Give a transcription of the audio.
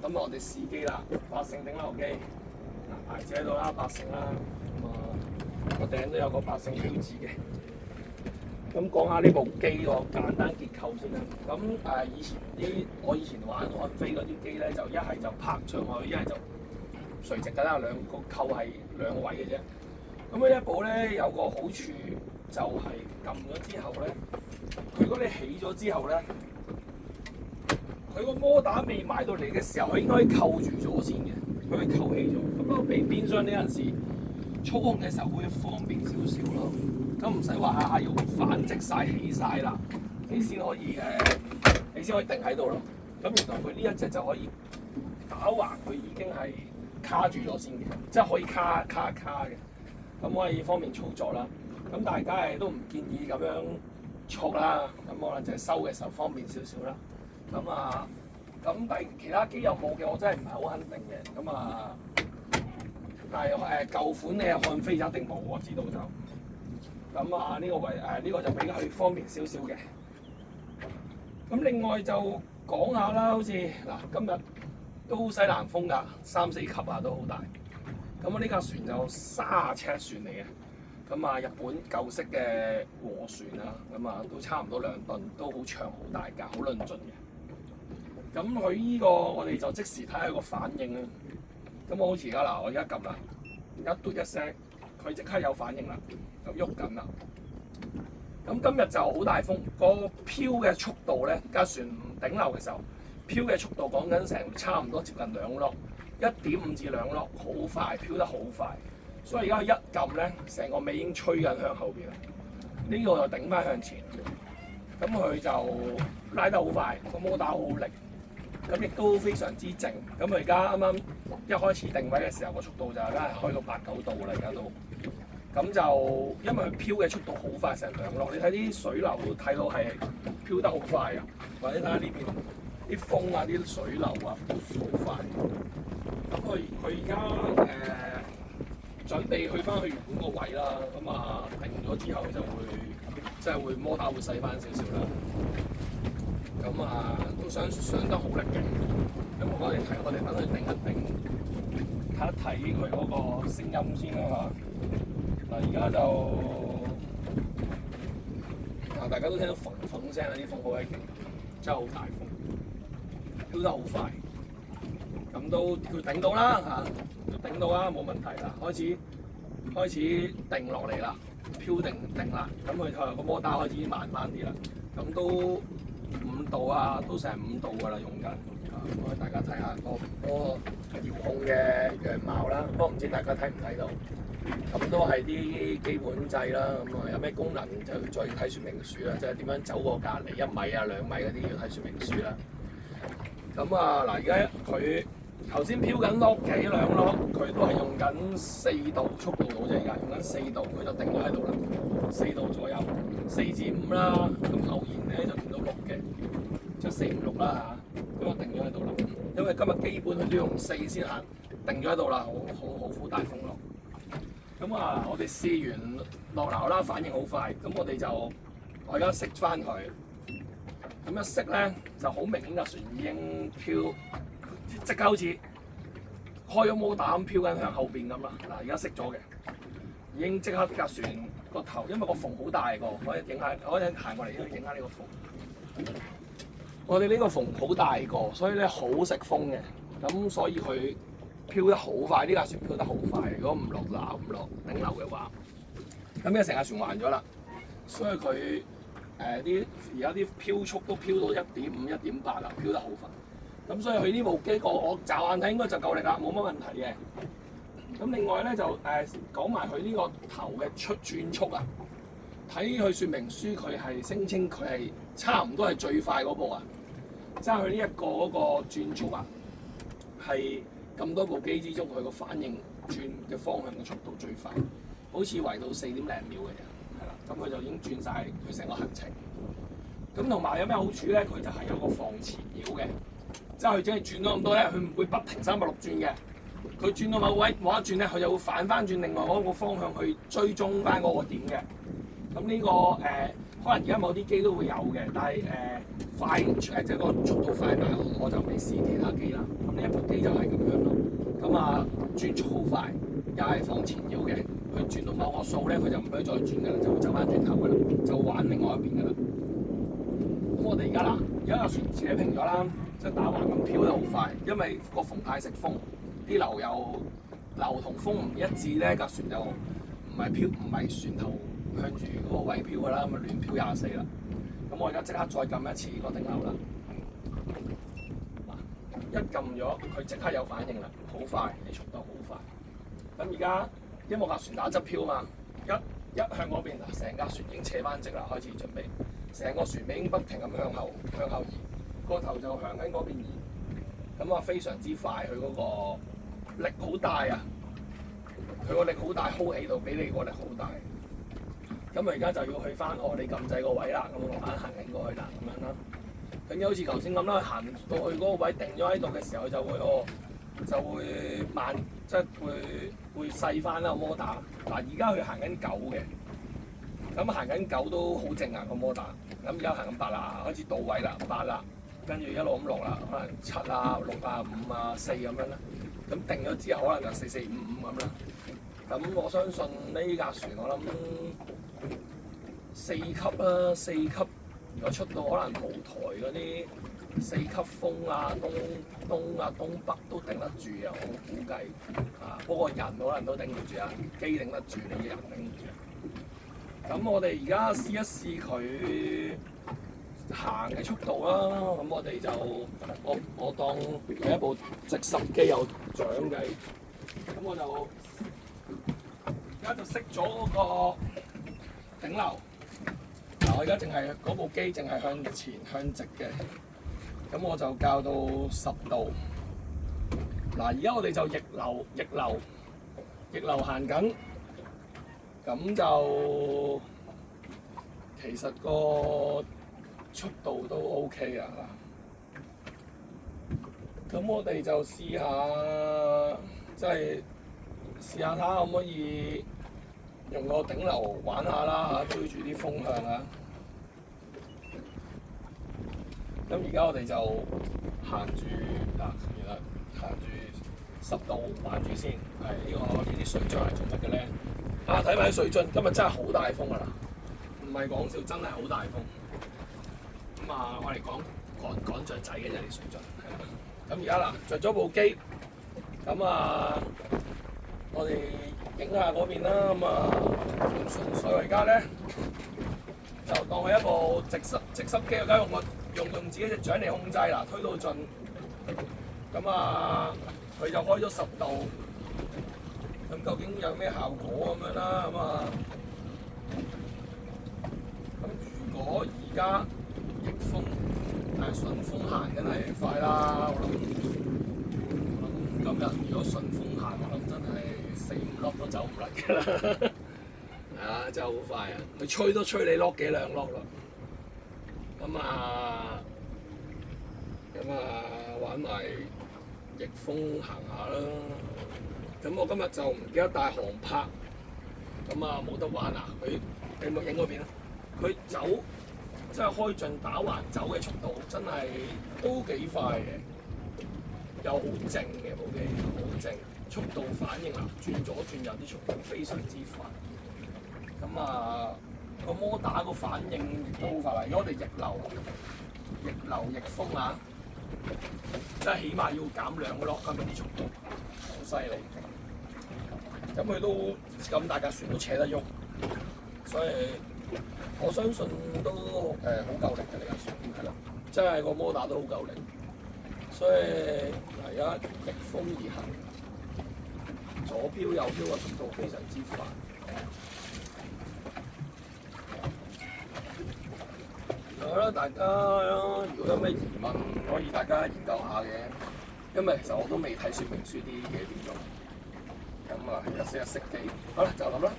咁我哋試機啦，百勝頂流機，牌子喺度啦，百勝啦，個頂都有個百勝標誌嘅。咁講下呢部機個簡單結構先啦。咁我以前玩漢飛嗰啲機咧，就一係就拍上去，一係就垂直㗎啦，兩個扣係兩個位嘅啫。咁呢一部咧有個好處就係撳咗之後咧，如果你起咗之後咧，佢個摩打未埋到嚟嘅時候，佢應該扣住咗先嘅，佢可以扣起咗。咁啊，變相呢陣時操控嘅時候會方便少少咯。咁唔使話下下要反直晒起晒啦，你先可以定喺度咯。咁原來佢呢一隻就可以打橫，佢已經係卡住咗先嘅，即係可以卡嘅。咁可以方便操作啦。咁大家係都唔建議咁樣挫啦。咁可能就係收嘅時候方便少少啦。咁其他機有冇嘅，我真係唔係好肯定嘅。但係舊款嘅漢飛就一定冇，我知道就。呢個就比較方便少少嘅。咁另外就講下啦，好似嗱今日都西南風㗎，3、4級啊，都好大。咁呢架船就30尺船嚟嘅，日本舊式嘅和船啦，都差唔多2噸，都好長好大架，好論盡嘅。咁佢呢個我哋就即時睇下個反應啦。咁我好似我而家撳啦，一嘟一聲，佢即刻有反應啦，就喐緊啦。咁今日就好大風，個漂嘅速度咧，架船頂流嘅時候，漂嘅速度講緊成差唔多接近2落，1.5至2落，好快，漂得好快。所以而家一撳咧，成個尾已經吹緊向後邊啦。呢個就頂翻向前，咁佢就拉得好快，個摩打好力，咁亦都非常之靜。咁佢而家啱啱一開始定位嘅時候，個速度就梗係開到8、9度啦，而家都。咁就因為佢漂嘅速度好快，成2落。你睇啲水流都睇到係漂得好快啊！或者睇下呢邊啲風啊、啲水流啊都好快。咁佢而家準備去翻去原本個位啦。定咗之後就會摩打會細翻少少啦。都相當好力嘅。咁我哋等佢定一定，睇一睇佢嗰個聲音先啦。而家就大家都聽到縫縫聲啊！啲風好鬼勁，真係好大風，飄得好快。咁都佢頂到啦嚇，頂到啦，冇問題啦。開始定落嚟啦，漂定啦。咁佢個摩打開始慢翻啲啦。咁都5度啊，都成5度㗎啦，用緊。咁大家睇下個遙控嘅樣貌啦。不過唔知大家睇唔睇到？咁都係啲基本掣啦，有咩功能就再睇說明書啦，即係點樣走過隔離1米啊、2米嗰啲要睇說明書啦。而家佢頭先飄緊落幾2落，佢都係用緊4度速度到啫，而家用緊4度，佢就定咗喺度啦，4度左右，4至5啦。咁偶然咧就見到6嘅，即係4、5、6啦嚇，咁我定咗喺度啦。因為今日基本佢都用4先行，定咗喺度啦，好大風浪。我哋試完落樓啦，反應好快。咁我而家熄翻佢，咁一熄咧就好明顯架船已經漂，即刻好似開咗摩打咁漂緊向後邊咁啦。而家熄咗嘅，已經即刻架船個頭，因為個縫好大個，可以行過嚟影下呢個縫。我哋呢個縫好大個，所以咧好食風嘅，咁所以佢漂得好快，呢架船漂得好快。如果唔落頂流嘅話，咁呢成架船壞咗啦。所以佢而家啲漂速都漂到1.5、1.8啦，漂得好快。咁所以佢呢部機我驟眼睇應該就夠力啦，冇乜問題嘅。咁另外咧就講埋佢呢個頭嘅轉速啊。睇佢說明書，佢係聲稱佢係差唔多係最快嗰部啊。即係佢呢一個嗰個轉速啊，係咁多部機之中，佢個反應轉嘅方向嘅速度最快，好似圍到4點零秒嘅啫，係啦。咁佢就已經轉晒佢成個行程。咁同埋有咩好處咧？佢就係有個防纏繞嘅，即係佢只係轉咗咁多咧，佢唔會不停360轉嘅。佢轉到某位冇得轉咧，佢就會反翻轉另外嗰個方向去追蹤翻嗰個點嘅。咁呢個可能而家某啲機都會有嘅，但係快即係個速度快，但係我就未試其他機啦。咁呢一部機就係咁樣咯。咁啊轉速好快，又係放前搖嘅。佢轉到某個數咧，佢就唔可以再轉㗎啦，就會走翻轉頭㗎啦，就玩另外一邊㗎啦。咁我哋而家啦，而家架船扯平咗啦，即係打橫咁漂得好快，因為個風太食風，啲流同風唔一致咧，架船就唔係船頭向住嗰個位漂㗎啦，咁啊亂漂24啦。咁我而家即刻再撳一次個頂流啦，一撳咗佢即刻有反應啦，好快，你速度好快。咁而家因為架船打側漂嘛，一向嗰邊嗱，成架船已經扯翻直啦，開始準備，成個船尾已經不停咁向後移，個頭就向緊嗰邊移。咁啊非常之快，佢嗰個力好大啊！佢個力好大 ，hold 起度比你個力好大。咁啊而家就要去翻你撳掣個位啦，咁我慢慢行緊過去啦，咁樣啦。咁好似頭先咁啦，行到去嗰個位定咗喺度嘅時候，就會慢，即係會細翻啦個摩打。嗱而家佢行緊9嘅，咁行緊9都好靜啊個摩打。咁而家行緊8啦，開始到位啦，8啦，跟住一路咁落啦，可能7啊、6啊、5啊、4咁樣啦。咁定咗之後，可能就4、4、5、5咁啦。咁我相信呢架船我諗4級啦，4級。如果出到可能蒲台嗰啲4級風啊，東啊東北都頂得住啊，我估計啊，不過人可能都頂唔住啊，機頂得住，你人頂唔住。咁我哋而家試一試佢行嘅速度啦。咁我哋就我當係一部直十機有獎計，咁我就而家就熄咗嗰個頂流。我而家淨係嗰部機淨係向前向直嘅，咁我就校到10度。嗱，而家我哋就逆流行緊，咁就其實個速度都 OK 啊。咁我哋就試下，即係試下睇下可唔可以用個頂流玩下啦，追住啲風向啊！咁而家我哋就行住嗱，原來行住10度玩住先。係呢啲水樽係做乜嘅咧？睇埋啲水樽，今日真係好大風㗎啦！唔係講笑，真係好大風。咁我哋趕雀仔嘅啫，啲水樽。咁而家嗱，着咗部機，咁我哋影下嗰邊啦。純粹而家咧就當係一部直濕機，而家用自己隻掌嚟控制啦，推到盡。咁佢就開咗10度。咁究竟有咩效果咁樣啦？咁如果而家逆風順風行緊係快啦，我諗今日如果順風行，我諗真係4、5粒都走唔甩㗎啦。真係好快啊！佢吹都吹你落幾兩落啦。玩埋逆風行下啦。咁我今日就唔記得帶航拍，冇得玩啊！你有冇影嗰邊啊？佢走即係開盡打橫走嘅速度，真係都幾快嘅，又好靜嘅部機，好靜，速度反應轉左轉右啲速度非常之快。個摩打個反應亦都好快。如果我哋逆流逆風啊，即係起碼要減2個 knot 啲速度，好犀利。咁佢都咁大架船都扯得喐，所以我相信都好夠力嘅呢架船，係啦，真係個摩打都好夠力。所以而家逆風而行，左漂右漂嘅速度非常之快。好啦，大家如果有咩疑問，可以大家研究下嘅。因為其實我都未睇說明書啲嘢點用。而家熄機，好啦，就咁啦。